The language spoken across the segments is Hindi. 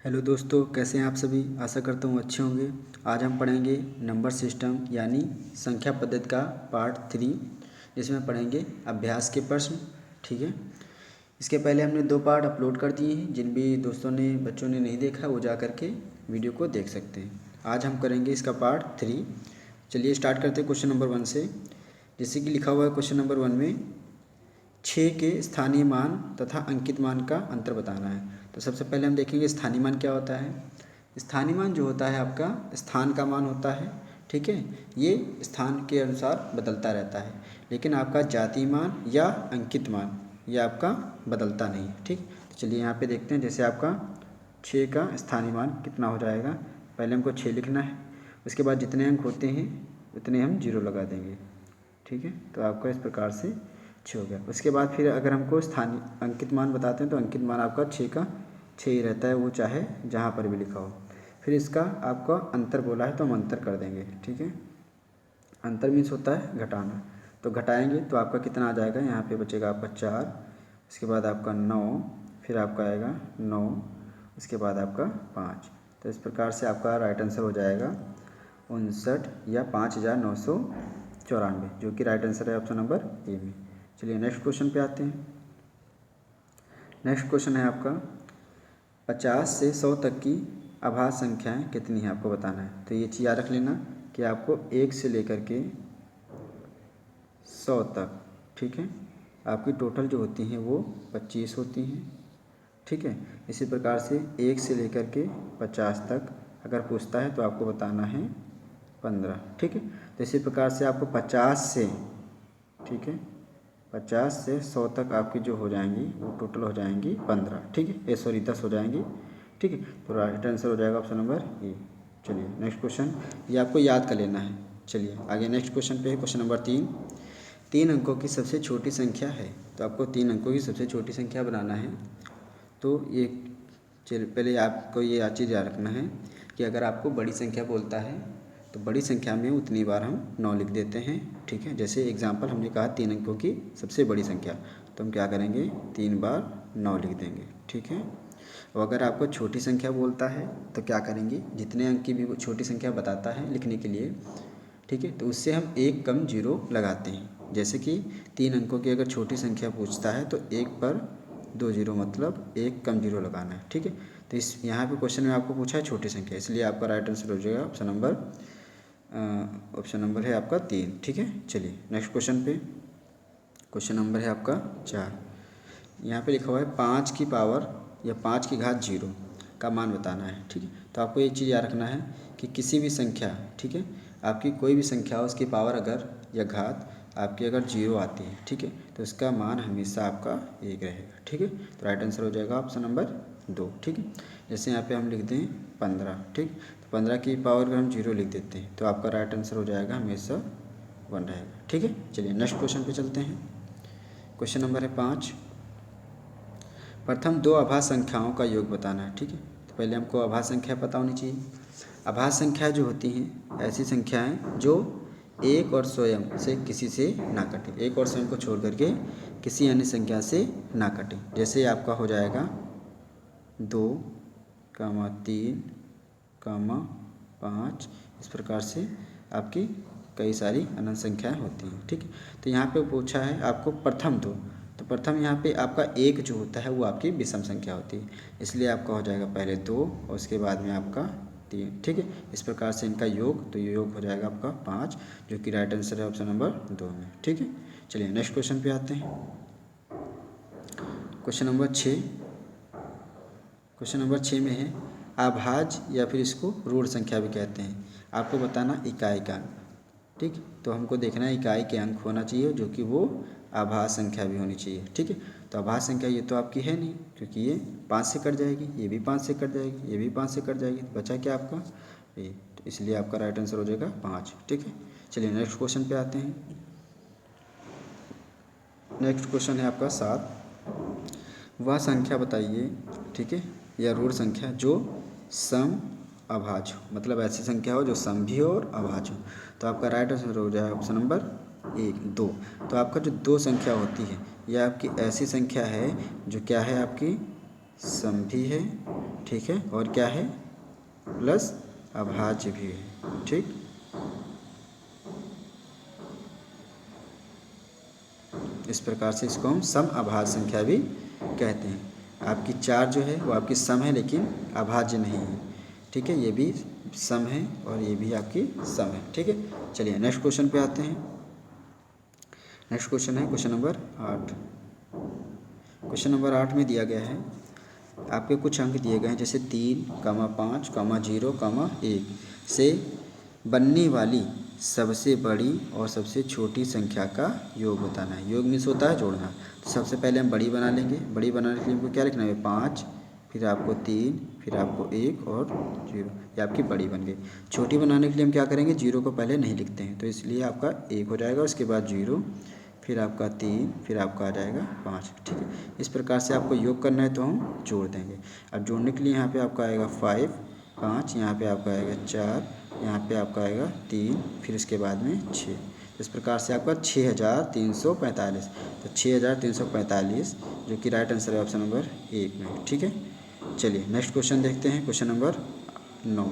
हेलो दोस्तों, कैसे हैं आप सभी। आशा करता हूँ अच्छे होंगे। आज हम पढ़ेंगे नंबर सिस्टम यानी संख्या पद्धति का पार्ट 3, जिसमें पढ़ेंगे अभ्यास के प्रश्न। ठीक है, इसके पहले हमने 2 पार्ट अपलोड कर दिए हैं। जिन भी बच्चों ने नहीं देखा वो जा कर के वीडियो को देख सकते हैं। आज हम करेंगे इसका पार्ट 3। चलिए स्टार्ट करते हैं क्वेश्चन नंबर 1 से। जैसे कि लिखा हुआ है क्वेश्चन नंबर 1 में 6 के स्थानीय मान तथा अंकित मान का अंतर बताना है। तो सबसे पहले हम देखेंगे स्थानीय मान क्या होता है। स्थानीय मान जो होता है आपका स्थान का मान होता है। ठीक है, ये स्थान के अनुसार बदलता रहता है, लेकिन आपका जातीय मान या अंकित मान ये आपका बदलता नहीं है। ठीक, तो चलिए यहाँ पे देखते हैं। जैसे आपका 6 का स्थानीय मान कितना हो जाएगा। पहले हमको 6 लिखना है, उसके बाद जितने अंक होते हैं उतने हम 0 लगा देंगे। ठीक है, तो आपका इस प्रकार से 6 हो गया। उसके बाद फिर अगर हमको स्थानीय अंकित मान बताते हैं तो अंकित मान आपका 6 का 6 ही रहता है, वो चाहे जहाँ पर भी लिखा हो। फिर इसका आपका अंतर बोला है तो हम अंतर कर देंगे। ठीक है, अंतर मीन्स होता है घटाना, तो घटाएंगे तो आपका कितना आ जाएगा। यहाँ पे बचेगा आपका 4, उसके बाद आपका 9, फिर आपका आएगा 9, उसके बाद आपका 5। तो इस प्रकार से आपका राइट आंसर हो जाएगा 59 या 5994, जो कि राइट आंसर है ऑप्शन नंबर ए में। चलिए नेक्स्ट क्वेश्चन पे आते हैं। नेक्स्ट क्वेश्चन है आपका 50 से 100 तक की अभाज्य संख्याएं कितनी हैं आपको बताना है। तो ये चीज़ याद रख लेना कि आपको 1 से लेकर के 100 तक, ठीक है, आपकी टोटल जो होती हैं वो 25 होती हैं। ठीक है, इसी प्रकार से 1 से लेकर के 50 तक अगर पूछता है तो आपको बताना है 15। ठीक है, तो इसी प्रकार से आपको 50 से, ठीक है, 50 से 100 तक आपकी जो हो जाएंगी वो टोटल हो जाएंगी 15। ठीक है, सॉरी 10 हो जाएंगी। ठीक है, तो राइट आंसर हो जाएगा ऑप्शन नंबर ए। चलिए नेक्स्ट क्वेश्चन, ये आपको याद कर लेना है। चलिए आगे नेक्स्ट क्वेश्चन पे है क्वेश्चन नंबर 3। 3 अंकों की सबसे छोटी संख्या है, तो आपको 3 अंकों की सबसे छोटी संख्या बनाना है। तो ये पहले आपको ये चीज़ याद रखना है कि अगर आपको बड़ी संख्या बोलता है तो बड़ी संख्या में उतनी बार हम 9 लिख देते हैं। ठीक है, जैसे एग्जांपल हमने कहा 3 अंकों की सबसे बड़ी संख्या, तो हम क्या करेंगे 3 बार 9 लिख देंगे। ठीक है, और अगर आपको छोटी संख्या बोलता है तो क्या करेंगे, जितने अंक की भी वो छोटी संख्या बताता है लिखने के लिए, ठीक है, तो उससे हम एक कम 0 लगाते हैं। जैसे कि 3 अंकों की अगर छोटी संख्या पूछता है तो 1 पर 2 0, मतलब एक कम 0 लगाना है। ठीक है, तो इस यहाँ पे क्वेश्चन में आपको पूछा है छोटी संख्या, इसलिए आपका राइट आंसर हो जाएगा ऑप्शन नंबर है आपका 3। ठीक है, चलिए नेक्स्ट क्वेश्चन पे। क्वेश्चन नंबर है आपका 4। यहाँ पे लिखा हुआ है 5 की पावर या 5 की घात 0 का मान बताना है। ठीक है, तो आपको ये चीज़ याद रखना है कि किसी भी संख्या, ठीक है, आपकी कोई भी संख्या हो उसकी पावर अगर या घात आपकी अगर 0 आती है, ठीक है, तो उसका मान हमेशा आपका 1 रहेगा। ठीक है, तो राइट आंसर हो जाएगा ऑप्शन नंबर 2। ठीक है, जैसे यहाँ पे हम लिख दें 15। ठीक, तो 15 की पावर अगर हम 0 लिख देते हैं तो आपका राइट आंसर हो जाएगा हमेशा 1 रहेगा। ठीक है, चलिए नेक्स्ट क्वेश्चन पे चलते हैं। क्वेश्चन नंबर है 5। प्रथम 2 अभाज्य संख्याओं का योग बताना है। ठीक है, तो पहले हमको अभाज्य संख्या पता होनी चाहिए। अभाज्य संख्या जो होती हैं ऐसी संख्याएं जो एक और स्वयं से किसी से ना कटे, एक और स्वयं को छोड़ करके किसी अन्य संख्या से ना कटे। जैसे आपका हो जाएगा 2, 3, 5, इस प्रकार से आपकी कई सारी अनंत संख्याएं होती हैं। ठीक है, तो यहाँ पे पूछा है आपको प्रथम 2, तो प्रथम यहाँ पे आपका 1 जो होता है वो आपकी विषम संख्या होती है, इसलिए आपका हो जाएगा पहले 2 और उसके बाद में आपका 3। ठीक है, इस प्रकार से इनका योग, तो ये योग हो जाएगा आपका 5, जो कि राइट आंसर है ऑप्शन नंबर 2 में। ठीक है, चलिए नेक्स्ट क्वेश्चन पे आते हैं। Question number 6। क्वेश्चन नंबर 6 में है अभाज्य या फिर इसको ऋण संख्या भी कहते हैं। आपको बताना इकाई का अंक। ठीक, तो हमको देखना है इकाई के अंक होना चाहिए जो कि वो अभाज्य संख्या भी होनी चाहिए। ठीक है, तो अभाज्य संख्या ये तो आपकी है नहीं, क्योंकि ये 5 से कट जाएगी, ये भी 5 से कट जाएगी, ये भी 5 से कट जाएगी, तो बचा क्या आपका ये, तो इसलिए आपका राइट आंसर हो जाएगा 5। ठीक है, चलिए नेक्स्ट क्वेश्चन पे आते हैं। नेक्स्ट क्वेश्चन है आपका 7। वह संख्या बताइए, ठीक है, या ऋण संख्या जो सम अभाज्य हो, मतलब ऐसी संख्या हो जो सम भी हो और अभाज्य हो। तो आपका राइट आंसर हो जाएगा ऑप्शन नंबर 1, 2। तो आपका जो 2 संख्या होती है यह आपकी ऐसी संख्या है जो क्या है, आपकी सम भी है, ठीक है, और क्या है, प्लस अभाज्य भी है, ठीक। इस प्रकार से इसको हम सम अभाज्य संख्या भी कहते हैं। आपकी 4 जो है वो आपकी सम है लेकिन अभाज्य नहीं है, ठीक है, ये भी सम है और ये भी आपकी सम है, ठीक है। चलिए नेक्स्ट क्वेश्चन पे आते हैं। नेक्स्ट क्वेश्चन है क्वेश्चन नंबर 8। क्वेश्चन नंबर 8 में दिया गया है, आपके कुछ अंक दिए गए हैं, जैसे 3, 5, 0, 1 से बनने वाली सबसे बड़ी और सबसे छोटी संख्या का योग बताना है। योग मीन्स होता है जोड़ना। तो सबसे पहले हम बड़ी बना लेंगे। बड़ी बनाने के लिए हमको क्या लिखना है, 5, फिर आपको 3, फिर आपको 1 और 0, ये आपकी बड़ी बन गई। छोटी बनाने के लिए हम क्या करेंगे, 0 को पहले नहीं लिखते हैं, तो इसलिए आपका 1 हो जाएगा, उसके बाद 0, फिर आपका 3, फिर आपका आ जाएगा 5, ठीक है। इस प्रकार से आपको योग करना है तो हम जोड़ देंगे। अब जोड़ने के लिए यहाँ पे आपका आएगा 5, यहाँ पे आपका आएगा 4, यहाँ पे आपका आएगा 3, फिर इसके बाद में 6। इस प्रकार से आपका 6345, तो 6345 जो कि राइट आंसर है ऑप्शन नंबर 1 में, ठीक है। चलिए नेक्स्ट क्वेश्चन देखते हैं, क्वेश्चन नंबर 9।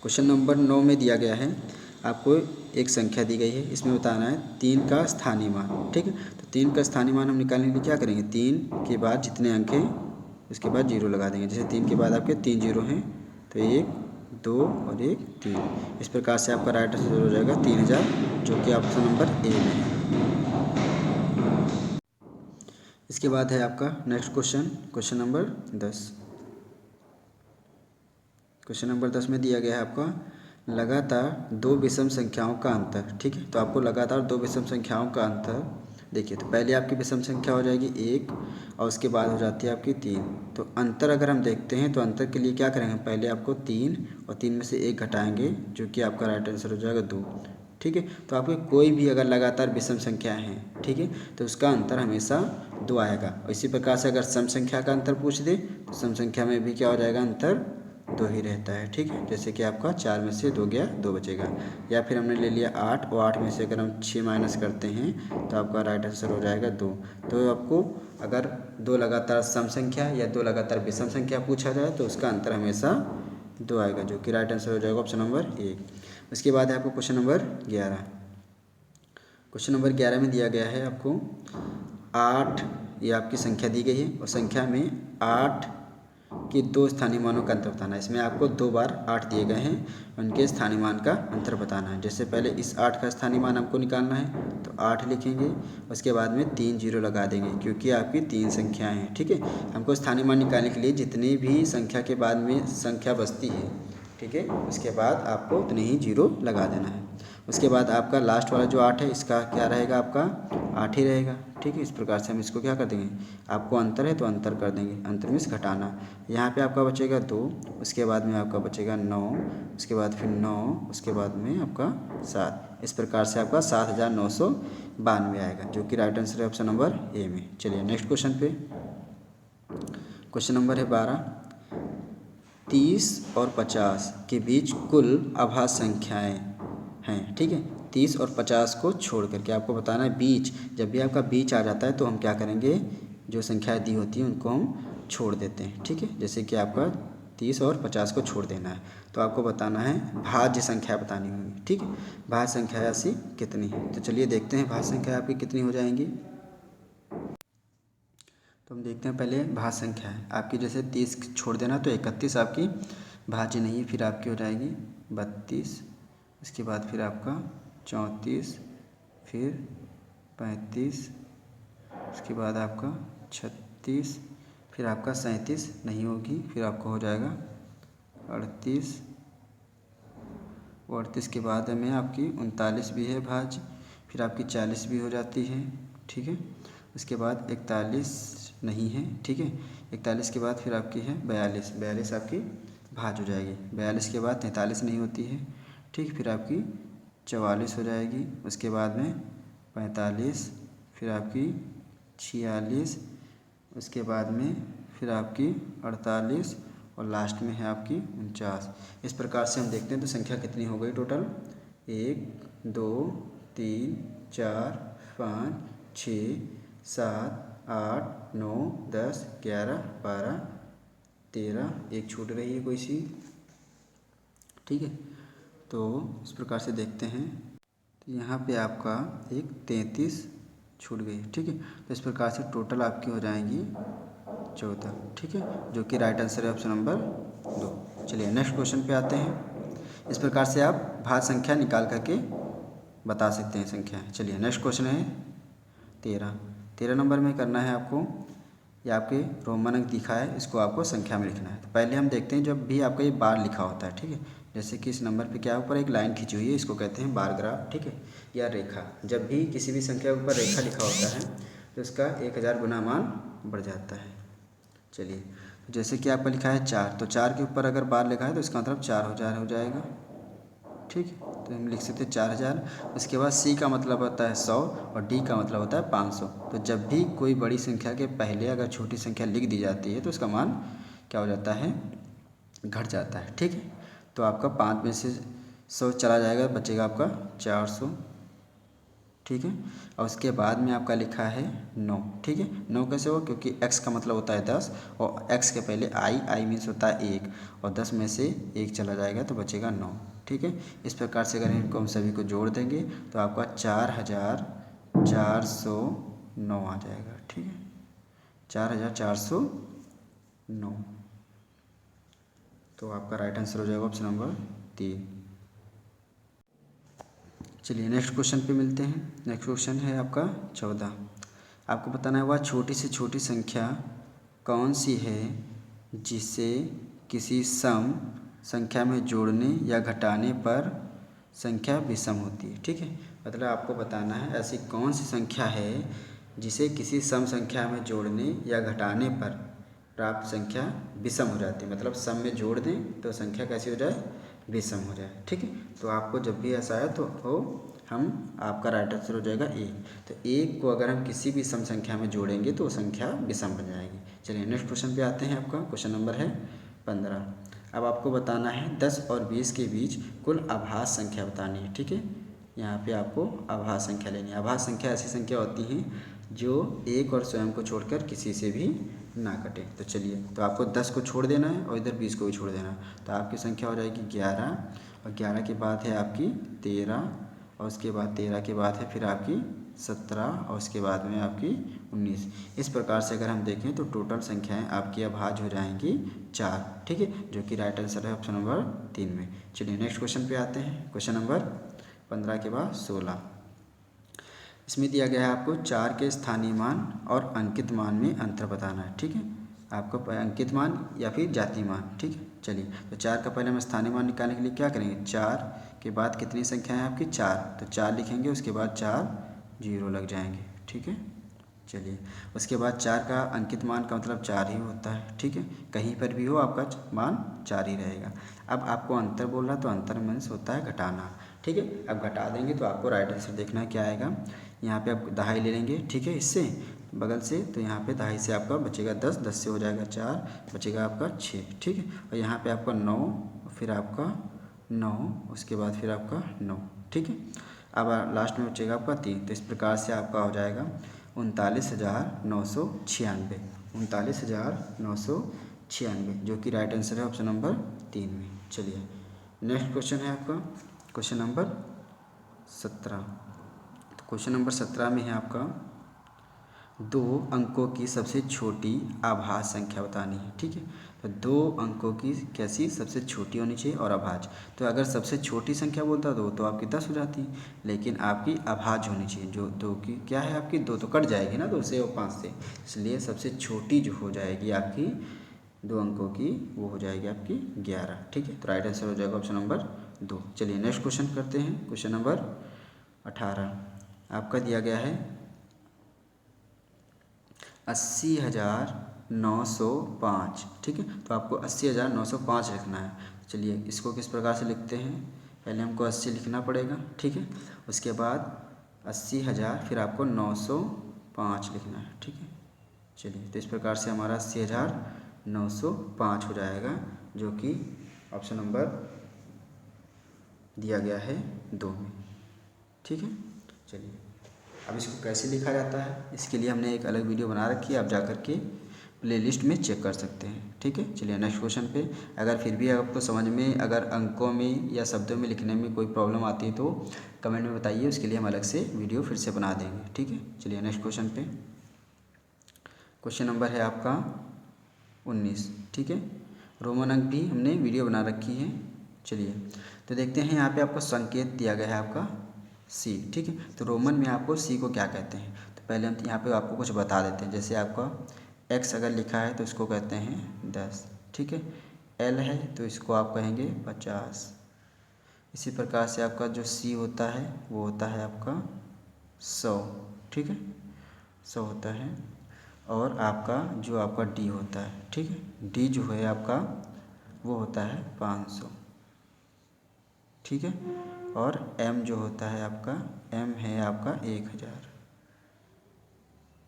क्वेश्चन नंबर 9 में दिया गया है, आपको एक संख्या दी गई है, इसमें बताना है 3 का स्थानीय मान, ठीक है। तो 3 का स्थानीय मान हम निकालने के लिए क्या करेंगे, 3 के बाद जितने अंक हैं उसके बाद 0 लगा देंगे। जैसे 3 के बाद आपके 3 0 हैं, तो 1, 2 और 1 3। इस प्रकार से आपका राइट आंसर हो जाएगा 3000, जो कि ऑप्शन नंबर ए में है। इसके बाद है आपका next question, question number 10। Question number 10 में दिया गया है आपका लगातार 2 विषम संख्याओं का अंतर, ठीक है। तो आपको लगातार 2 विषम संख्याओं का अंतर देखिए, तो पहले आपकी विषम संख्या हो जाएगी 1 और उसके बाद हो जाती है आपकी 3। तो अंतर अगर हम देखते हैं तो अंतर के लिए क्या करेंगे, पहले आपको 3 और 3 में से 1 घटाएंगे, जो कि आपका राइट आंसर हो जाएगा 2, ठीक है। तो आपकी कोई भी अगर लगातार विषम संख्या है, ठीक है, तो उसका अंतर हमेशा 2 आएगा। और इसी प्रकार से अगर सम संख्या का अंतर पूछ दे तो सम संख्या में भी क्या हो जाएगा, अंतर 2 ही रहता है, ठीक है। जैसे कि आपका 4 में से 2 गया, 2 बचेगा। या फिर हमने ले लिया 8 और 8 में से अगर हम 6 माइनस करते हैं तो आपका राइट आंसर हो जाएगा 2। तो आपको अगर 2 लगातार सम संख्या या 2 लगातार विषम संख्या पूछा जाए तो उसका अंतर हमेशा 2 आएगा, जो कि राइट आंसर हो जाएगा ऑप्शन नंबर 1। उसके बाद है आपको क्वेश्चन नंबर 11। क्वेश्चन नंबर 11 में दिया गया है आपको 8, ये आपकी संख्या दी गई है और संख्या में 8 कि 2 स्थानीय मानों का अंतर बताना है। इसमें आपको 2 बार 8 दिए गए हैं, उनके स्थानीय मान का अंतर बताना है। जैसे पहले इस 8 का स्थानीय मान हमको निकालना है, तो 8 लिखेंगे, उसके बाद में 3 0 लगा देंगे, क्योंकि आपकी 3 संख्याएं हैं, ठीक है। हमको स्थानीय मान निकालने के लिए जितनी भी संख्या के बाद में संख्या बचती है, ठीक है, उसके बाद आपको उतने ही 0 लगा देना है। उसके बाद आपका लास्ट वाला जो 8 है, इसका क्या रहेगा, आपका 8 ही रहेगा, ठीक है। इस प्रकार से हम इसको क्या कर देंगे, आपको अंतर है तो अंतर कर देंगे, अंतर मीन्स घटाना। यहाँ पे आपका बचेगा 2, उसके बाद में आपका बचेगा 9, उसके बाद फिर 9, उसके बाद में आपका 7। इस प्रकार से आपका 7992 आएगा, जो कि राइट आंसर है ऑप्शन नंबर ए में। चलिए नेक्स्ट क्वेश्चन पे, क्वेश्चन नंबर है 12। 30 और 50 के बीच कुल अभाज्य संख्याएँ हैं, ठीक है। 30 और 50 को छोड़ करके आपको बताना है बीच। जब भी आपका बीच आ जाता है तो हम क्या करेंगे, जो संख्याएं दी होती हैं उनको हम छोड़ देते हैं, ठीक है। जैसे कि आपका 30 और 50 को छोड़ देना है, तो आपको बताना है भाज्य संख्या बतानी होगी, ठीक है। भाज्य संख्या ऐसी कितनी है, तो चलिए देखते हैं भाज्य संख्या आपकी कितनी हो जाएंगी। तो हम देखते हैं पहले भाज्य संख्या है आपकी, जैसे 30 छोड़ देना तो 31 आपकी भाज्य नहीं है, फिर आपकी हो जाएगी 32, उसके बाद फिर आपका 34, फिर 35, उसके बाद आपका 36, फिर आपका 37 नहीं होगी, फिर आपका हो जाएगा 38, 38 के बाद में आपकी 39 भी है भाज्य, फिर आपकी 40 भी हो जाती है, ठीक है। उसके बाद 41 नहीं है, ठीक है। 41 के बाद फिर आपकी है 42, 42 आपकी भाज्य हो जाएगी। 42 के बाद 43 नहीं होती है, ठीक। फिर आपकी 44 हो जाएगी, उसके बाद में 45, फिर आपकी 46, उसके बाद में फिर आपकी 48 और लास्ट में है आपकी 49। इस प्रकार से हम देखते हैं तो संख्या कितनी हो गई टोटल, 1 2 3 4 5 6 7 8 9 10 11 12 13, एक छूट रही है कोई सी, ठीक है। तो इस प्रकार से देखते हैं, तो यहाँ पे आपका एक 33 छूट गई, ठीक है। तो इस प्रकार से टोटल आपकी हो जाएंगी 14, ठीक है, जो कि राइट आंसर है ऑप्शन नंबर 2। चलिए नेक्स्ट क्वेश्चन पे आते हैं। इस प्रकार से आप भाज्य संख्या निकाल करके बता सकते हैं संख्या। चलिए नेक्स्ट क्वेश्चन है 13 नंबर में करना है आपको। ये आपके रोमन अंक दिखा है, इसको आपको संख्या में लिखना है। तो पहले हम देखते हैं, जब भी आपका ये बार लिखा होता है, ठीक है, जैसे कि इस नंबर पे क्या ऊपर एक लाइन खींची हुई है, इसको कहते हैं बार ग्राफ, ठीक है, या रेखा। जब भी किसी भी संख्या के ऊपर रेखा लिखा होता है तो उसका 1000 गुना मान बढ़ जाता है। चलिए, तो जैसे कि आपका लिखा है 4, तो 4 के ऊपर अगर बार लिखा है तो इसका मतलब 4000 हो जाएगा, ठीक है। तो हम लिख सकते हैं 4000। उसके बाद सी का मतलब होता है 100 और डी का मतलब होता है 500। तो जब भी कोई बड़ी संख्या के पहले अगर छोटी संख्या लिख दी जाती है तो उसका मान क्या हो जाता है, घट जाता है, ठीक है। तो आपका 5 में से 100 चला जाएगा, बचेगा आपका 400, ठीक है। और उसके बाद में आपका लिखा है 9, ठीक है। 9 कैसे हो, क्योंकि x का मतलब होता है 10 और x के पहले आई मीन्स होता है 1 और 10 में से 1 चला जाएगा तो बचेगा 9, ठीक है। इस प्रकार से अगर इनको हम सभी को जोड़ देंगे तो आपका 4409 आ जाएगा, ठीक है, 4409। तो आपका राइट आंसर हो जाएगा ऑप्शन नंबर 3। चलिए नेक्स्ट क्वेश्चन पे मिलते हैं। नेक्स्ट क्वेश्चन है आपका 14। आपको बताना है वह छोटी से छोटी संख्या कौन सी है जिसे किसी सम संख्या में जोड़ने या घटाने पर संख्या विषम होती है, ठीक है। मतलब आपको बताना है ऐसी कौन सी संख्या है जिसे किसी सम संख्या में जोड़ने या घटाने पर प्राप्त संख्या विषम हो जाती है। मतलब सम में जोड़ दें तो संख्या कैसी हो जाए, विषम हो जाए, ठीक है। तो आपको जब भी ऐसा है तो हम आपका राइट आंसर हो जाएगा ए। तो एक को अगर हम किसी भी सम संख्या में जोड़ेंगे तो संख्या विषम बन जाएगी। चलिए नेक्स्ट क्वेश्चन पे आते हैं। आपका क्वेश्चन नंबर है 15। अब आपको बताना है 10 और 20 के बीच कुल आभाज्य संख्या बतानी है, ठीक है। यहाँ पे आपको आभाज्य संख्या लेनी है। आभाज्य संख्या ऐसी संख्या होती हैं जो एक और स्वयं को छोड़कर किसी से भी ना कटे। तो चलिए, तो आपको 10 को छोड़ देना है और इधर 20 को भी छोड़ देना है। तो आपकी संख्या हो जाएगी 11 और 11 के बाद है आपकी 13 और उसके बाद 13 के बाद है फिर आपकी 17 और उसके बाद में आपकी 19। इस प्रकार से अगर हम देखें तो टोटल संख्याएं आपकी अभाज्य हो जाएंगी 4, ठीक है, जो कि राइट आंसर है ऑप्शन नंबर 3 में। चलिए नेक्स्ट क्वेश्चन पे आते हैं। क्वेश्चन नंबर 15 के बाद 16। इसमें दिया गया है आपको 4 के स्थानीय मान और अंकित मान में अंतर बताना है, ठीक है। आपको अंकित मान या फिर जातीय मान, ठीक है। चलिए, तो 4 का पहले हम स्थानीय मान निकालने के लिए क्या करेंगे, 4 के बाद कितनी संख्या है आपकी 4, तो 4 लिखेंगे, उसके बाद 4 जीरो लग जाएंगे, ठीक है। चलिए, उसके बाद 4 का अंकित मान का मतलब 4 ही होता है, ठीक है, कहीं पर भी हो आपका मान 4 ही रहेगा। अब आपको अंतर बोल रहा तो अंतर मीन्स होता है घटाना, ठीक है। अब घटा देंगे तो आपको राइट आंसर देखना है क्या आएगा। यहाँ पे आप दहाई ले लेंगे, ठीक है, इससे बगल से, तो यहाँ पे दहाई से आपका बचेगा 10, 10 से हो जाएगा 4, बचेगा आपका 6, ठीक है। और यहाँ पे आपका 9, फिर आपका 9, उसके बाद फिर आपका 9, ठीक है। अब लास्ट में बचेगा आपका 3। तो इस प्रकार से आपका हो जाएगा 39,996, 39,996, जो कि राइट आंसर है ऑप्शन नंबर 3 में। चलिए नेक्स्ट क्वेश्चन है आपका क्वेश्चन नंबर 17। तो क्वेश्चन नंबर 17 में है आपका 2 अंकों की सबसे छोटी आभाज्य संख्या बतानी है, ठीक है। तो 2 अंकों की कैसी सबसे छोटी होनी चाहिए और अभाज्य। तो अगर सबसे छोटी संख्या बोलता तो आपकी 10 हो जाती, लेकिन आपकी अभाज्य होनी चाहिए। जो 2 की क्या है आपकी 2 तो कट जाएगी ना 2 से और 5 से, इसलिए सबसे छोटी जो हो जाएगी आपकी 2 अंकों की वो हो जाएगी आपकी 11, ठीक है। तो राइट आंसर हो जाएगा ऑप्शन नंबर 2। चलिए नेक्स्ट क्वेश्चन करते हैं। क्वेश्चन नंबर 18 आपका दिया गया है 80,905, ठीक है। तो आपको 80,905 लिखना है। चलिए इसको किस प्रकार से लिखते हैं, पहले हमको 80 लिखना पड़ेगा, ठीक है, उसके बाद 80,000 फिर आपको 905 लिखना है, ठीक है। चलिए, तो इस प्रकार से हमारा 80,905 हो जाएगा, जो कि ऑप्शन नंबर दिया गया है 2 में, ठीक है। चलिए अब इसको कैसे लिखा जाता है इसके लिए हमने एक अलग वीडियो बना रखी है, आप जा कर के प्लेलिस्ट में चेक कर सकते हैं। ठीक है, चलिए नेक्स्ट क्वेश्चन पे। अगर फिर भी आपको समझ में, अगर अंकों में या शब्दों में लिखने में कोई प्रॉब्लम आती है तो कमेंट में बताइए, उसके लिए हम अलग से वीडियो फिर से बना देंगे। ठीक है, चलिए नेक्स्ट क्वेश्चन पे। क्वेश्चन नंबर है आपका 19। ठीक है, रोमन अंक भी हमने वीडियो बना रखी है। चलिए तो देखते हैं, यहाँ पे आपको संकेत दिया गया है आपका सी। ठीक है, तो रोमन में आपको सी को क्या कहते हैं, तो पहले हम यहाँ पे आपको कुछ बता देते हैं। जैसे आपका एक्स अगर लिखा है तो इसको कहते हैं 10। ठीक है, एल है तो इसको आप कहेंगे 50। इसी प्रकार से आपका जो सी होता है वो होता है आपका 100। ठीक है, 100 होता है। और आपका जो आपका डी होता है, ठीक है, डी जो है आपका वो होता है 500। ठीक है, और एम जो होता है आपका, एम है आपका 1000।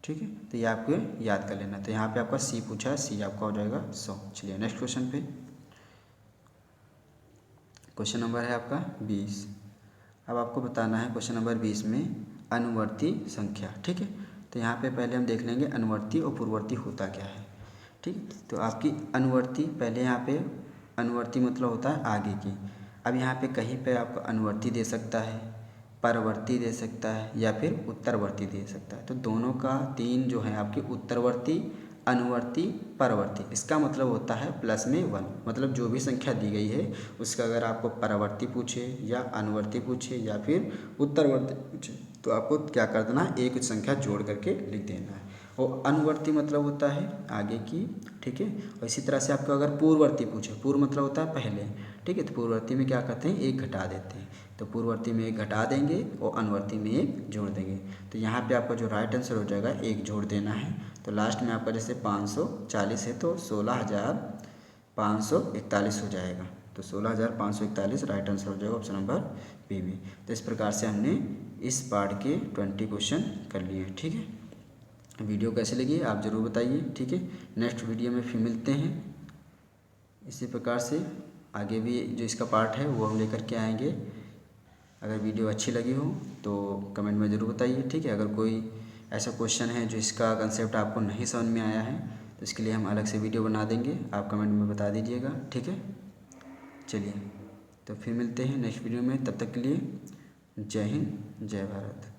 ठीक है, तो ये आपको याद कर लेना। तो यहाँ पे आपका सी पूछा है, सी आपका हो जाएगा 100। चलिए नेक्स्ट क्वेश्चन पे। क्वेश्चन नंबर है आपका 20। अब आपको बताना है क्वेश्चन नंबर 20 में अनुवर्ती संख्या। ठीक है, तो यहाँ पे पहले हम देख लेंगे अनुवर्ती और पूर्ववर्ती होता क्या है। ठीक, तो आपकी अनुवर्ती, पहले यहाँ पे अनुवर्ती मतलब होता है आगे की। अब यहाँ पे कहीं पे आपको अनुवर्ती दे सकता है, परवर्ती दे सकता है या फिर उत्तरवर्ती दे सकता है। तो दोनों का तीन जो है आपकी उत्तरवर्ती, अनुवर्ती, परवर्ती, इसका मतलब होता है प्लस में 1। मतलब जो भी संख्या दी गई है उसका अगर आपको परवर्ती पूछे या अनुवर्ती पूछे या फिर उत्तरवर्ती पूछे तो आपको क्या कर देना है, एक संख्या जोड़ करके लिख देना है। और अनुवर्ती मतलब होता है आगे की। ठीक है, और इसी तरह से आपको अगर पूर्ववर्ती पूछे, पूर्व मतलब होता है पहले। ठीक है, तो पूर्ववर्ती में क्या करते हैं, एक घटा देते हैं। तो पूर्ववर्ती में एक घटा देंगे और अनुवर्ती में एक जोड़ देंगे। तो यहाँ पे आपका जो राइट आंसर हो जाएगा, एक जोड़ देना है। तो लास्ट में आपका जैसे 540 है तो 16,541 हो जाएगा। तो 16,541 राइट आंसर हो जाएगा ऑप्शन नंबर बी में। तो इस प्रकार से हमने इस पार्ट के 20 क्वेश्चन कर लिए। ठीक है, वीडियो कैसे लगी आप ज़रूर बताइए। ठीक है, नेक्स्ट वीडियो में फिर मिलते हैं। इसी प्रकार से आगे भी जो इसका पार्ट है वो हम लेकर के आएंगे। अगर वीडियो अच्छी लगी हो तो कमेंट में ज़रूर बताइए। ठीक है, अगर कोई ऐसा क्वेश्चन है जो इसका कंसेप्ट आपको नहीं समझ में आया है तो इसके लिए हम अलग से वीडियो बना देंगे, आप कमेंट में बता दीजिएगा। ठीक है, चलिए तो फिर मिलते हैं नेक्स्ट वीडियो में। तब तक के लिए जय हिंद, जय भारत।